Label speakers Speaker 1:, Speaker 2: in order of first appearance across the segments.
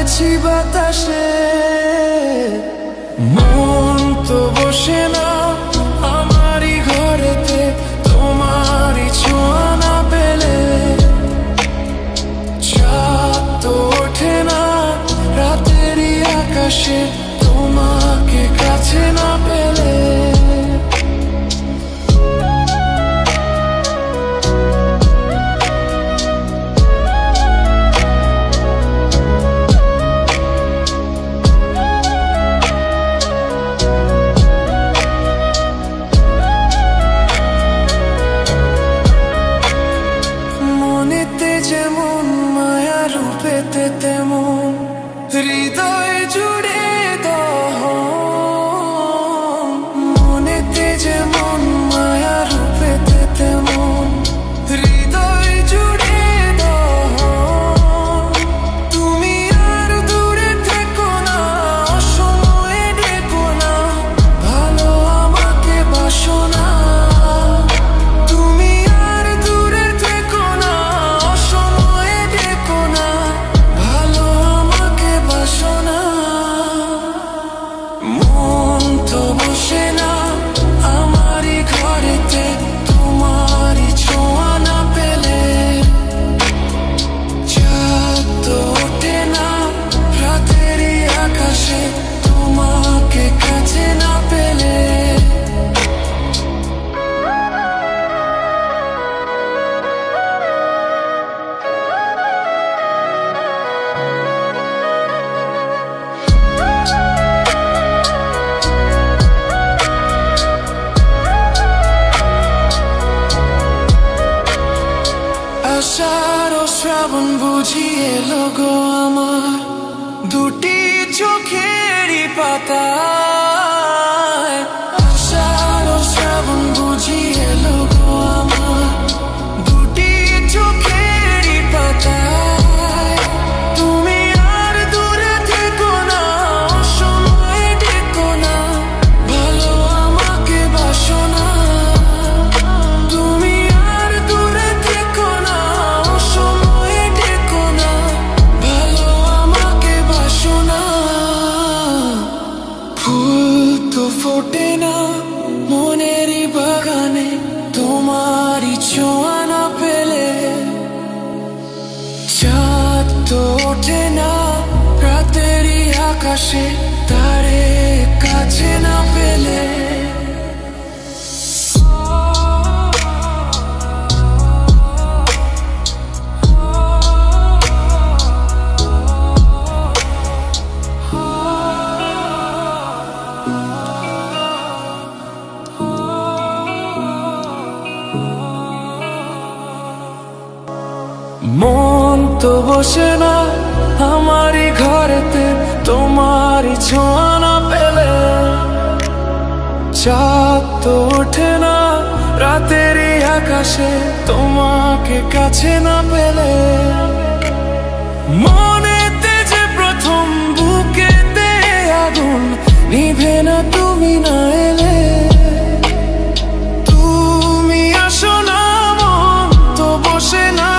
Speaker 1: চলেছি বাতাসে। মন তো বসে না আমারই ঘরেতে, তোমারই ছোঁয়া না পেলে। চাঁদ তো ওঠে না রাতেরই আকাশে, তোমাকে কাছে না পেলে। মনেতে যেমন মায়া, রূপেতে তেমন হৃদয় জুড়ে দহন। মনেতে যেমন মায়া, রূপেতে তেমন হৃদয় জুড়ে দহন। তুমি আর দূরে থেকো না, অসময়ে ডেকো না, ভালো আমাকে বাসো না। তুমি আর দূরে থেকো না, অসময়ে ডেকো না, ভালো আমাকে বাসো না। মন তো বসে না আমারই ঘরেতে, তোমারই ছোঁয়া না পেলে। চাঁদ তো ওঠে না রাতেরই আকাশে, তোমাকে কাছে না পেলে। আষাঢ় ও শ্রাবণ বুঝি এলো গো আমার, দুটি চোখেরই পাতায়। আষাঢ় ও শ্রাবণ বুঝি এলো গো আমার, দুটি চোখেরই পাতায়। তুমি আর দূরে থেকো না, অসময়ে ডেকো না, ভালো আমাকে বাসো না। তুমি আর দূরে থেকো না, অসময়ে ডেকো না, ভালো আমাকে বাসো না। ফুল তো ফোটে না মনেরই বাগানে, তোমারই ছোঁয়া না পেলে। চাঁদ তো ওঠে না রাতেরই আকাশে, তারে কাছে না পেলে। মন তো বসে না আমারই ঘরেতে, তোমারই ছোঁয়া না পেলে। চাঁদ তো ওঠে না রাতেরই আকাশে, তোমাকে কাছে না পেলে। মনেতে যে প্রথম বুকেতে আগুন, নিভে না তুমি না এলে। তুমি আসো না, মন তো বসে না,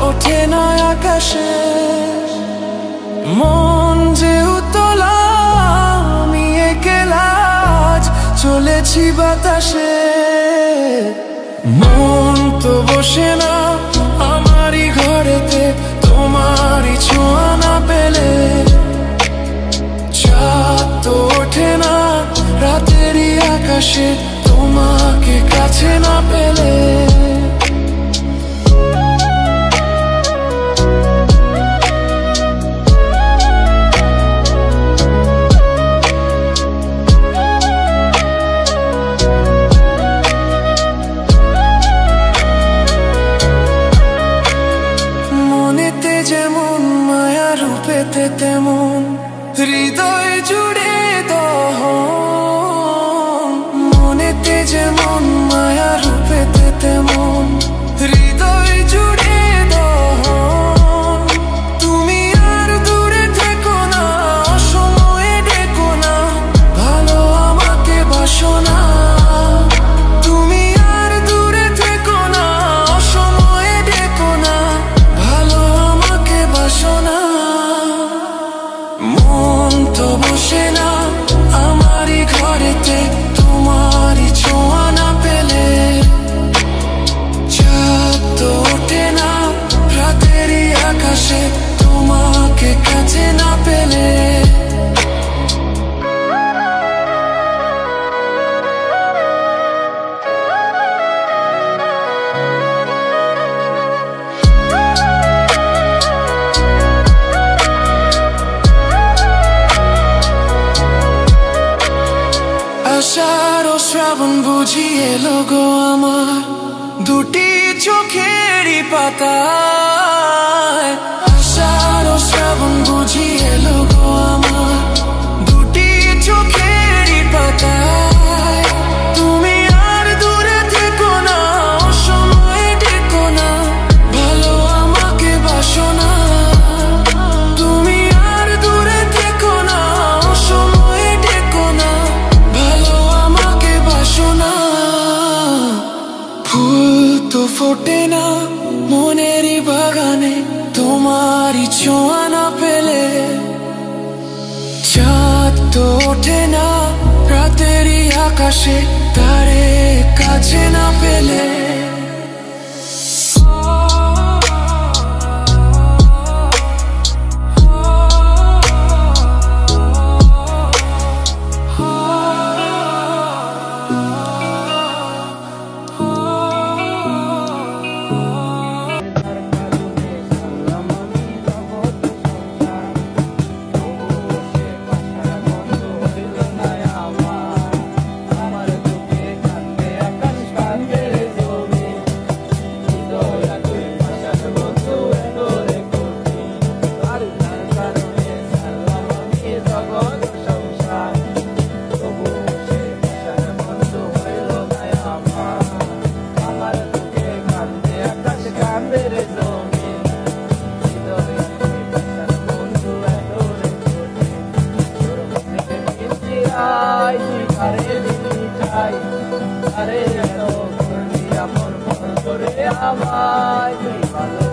Speaker 1: ওঠে না আকাশে। মন যে উতলা, আমি একলা আজ চলেছি বাতাসে। মন তো বসে না আমারই ঘরেতে, তোমারই ছোঁয়া না পেলে। চাঁদ তো ওঠে না রাতেরই আকাশে, তোমাকে কাছে না পেলে। মনেতে যেমন মায়া, রূপেতে তেমন হৃদয় জুড়ে দহন। মনেতে যেমন মায়া, রূপেতে তেমন হৃদয় জুড়ে দহন। তুমি আর দূরে থেকো না, অসময়ে ডেকো না, ভালো আমাকে বাসো না। তুমি আর দূরে থেকো না, অসময়ে ডেকো না, ভালো আমাকে বাসো না। শ্রাবণ বুঝি এলো গো আমার দুটি চোখেরই পাতায়। আষাঢ় শ্রাবণ বুঝি এলো গো আমার দুটি চোখেরই পাতায়। তুমি আর দূরে থেকো না, অসময়ে ডেকো না, ভালো আমাকে বাসো না। তুমি আর দূরে থেকো না, অসময়ে ডেকো না, ভালো আমাকে বাসো না। ফুল তো ফোটে না মনেরই বাগানে তোমারই ছোঁয়া না পেলে, চাঁদ তো ওঠে না রাতেরই আকাশে তারে কাছে না পেলে।
Speaker 2: আরে এত করলি আপন করে আমায় তুই ভালো